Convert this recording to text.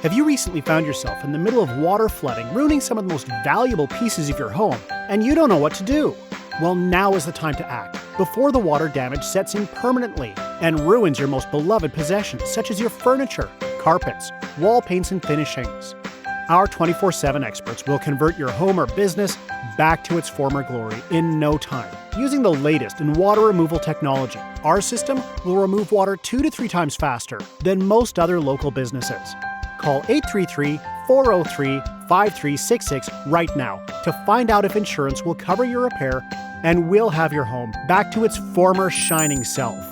Have you recently found yourself in the middle of water flooding, ruining some of the most valuable pieces of your home, and you don't know what to do? Well, now is the time to act, before the water damage sets in permanently and ruins your most beloved possessions, such as your furniture, carpets, wall paints, and finishings. Our 24/7 experts will convert your home or business back to its former glory in no time, using the latest in water removal technology. Our system will remove water 2 to 3 times faster than most other local businesses. Call 833-403-5366 right now to find out if insurance will cover your repair, and we'll have your home back to its former shining self.